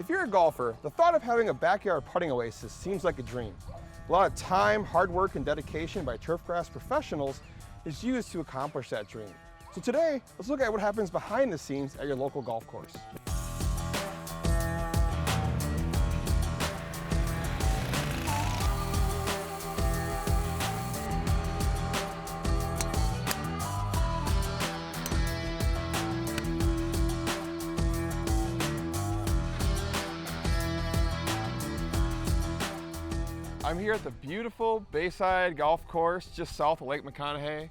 If you're a golfer, the thought of having a backyard putting oasis seems like a dream. A lot of time, hard work, and dedication by Turfgrass professionals is used to accomplish that dream. So today, let's look at what happens behind the scenes at your local golf course. I'm here at the beautiful Bayside Golf Course just south of Lake McConaughey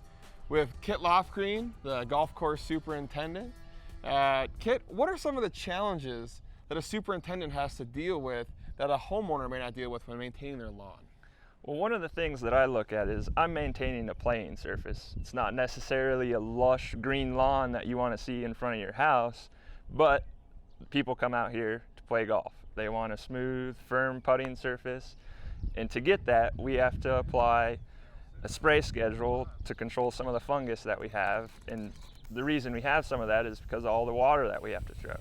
with Kit Lofgreen, the golf course superintendent. Kit, what are some of the challenges that a superintendent has to deal with that a homeowner may not deal with when maintaining their lawn? Well, one of the things that I look at is I'm maintaining a playing surface. It's not necessarily a lush green lawn that you want to see in front of your house, but people come out here to play golf. They want a smooth, firm putting surface. And to get that, we have to apply a spray schedule to control some of the fungus that we have. And the reason we have some of that is because of all the water that we have to throw.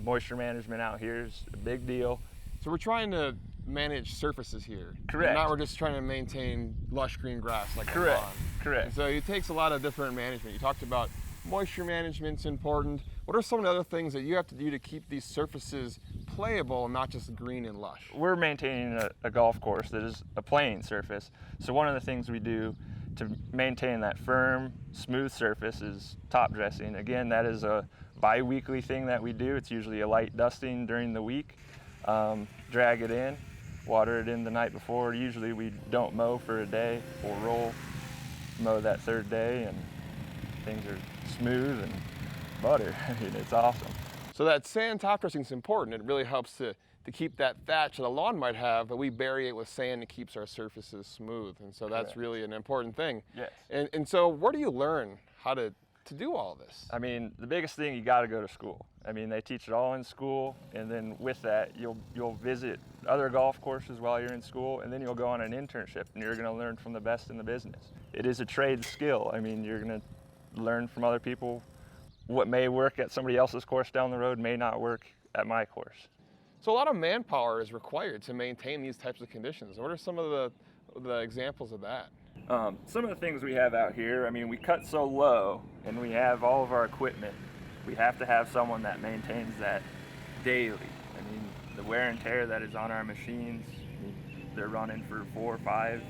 Moisture management out here is a big deal. So we're trying to manage surfaces here. Correct. Now we're just trying to maintain lush green grass like Correct. a lawn. Correct. And so it takes a lot of different management. You talked about moisture management's important. What are some of the other things that you have to do to keep these surfaces playable and not just green and lush? We're maintaining a golf course that is a playing surface. So one of the things we do to maintain that firm, smooth surface is top dressing. Again, that is a bi-weekly thing that we do. It's usually a light dusting during the week. Drag it in, water it in the night before. Usually we don't mow for a day. We'll mow that third day, and things are smooth and butter. I mean, it's awesome. So that sand top dressing is important. It really helps to keep that thatch that a lawn might have, but we bury it with sand and keeps our surfaces smooth. And so that's really an important thing. Yes. And so where do you learn how to do all this? I mean, the biggest thing, you got to go to school. I mean, they teach it all in school, and then with that, you'll visit other golf courses while you're in school, and then you'll go on an internship, and you're going to learn from the best in the business. It is a trade skill. I mean, you're going to learn from other people. What may work at somebody else's course down the road may not work at my course. So a lot of manpower is required to maintain these types of conditions. What are some of the examples of that? Some of the things we have out here, I mean, we cut so low and we have all of our equipment. We have to have someone that maintains that daily. I mean, the wear and tear that is on our machines, they're running for 4 or 5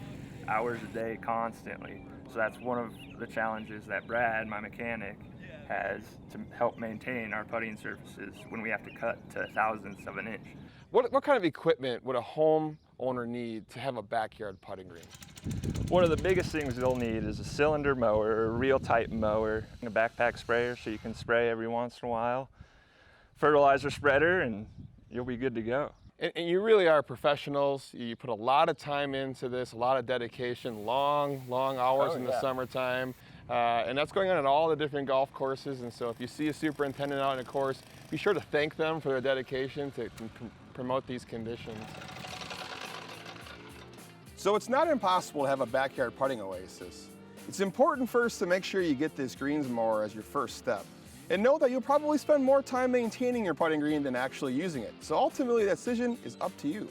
hours a day constantly. So that's one of the challenges that Brad, my mechanic, has to help maintain our putting surfaces when we have to cut to thousandths of an inch. What kind of equipment would a homeowner need to have a backyard putting green? One of the biggest things they'll need is a cylinder mower, a real type mower, a backpack sprayer so you can spray every once in a while, fertilizer spreader, and you'll be good to go. And you really are professionals. You put a lot of time into this, a lot of dedication, long hours in the summertime. And that's going on at all the different golf courses. And so if you see a superintendent out in a course, be sure to thank them for their dedication to promote these conditions. So it's not impossible to have a backyard putting oasis. It's important first to make sure you get this greens mower as your first step. And know that you'll probably spend more time maintaining your putting green than actually using it. So ultimately, that decision is up to you.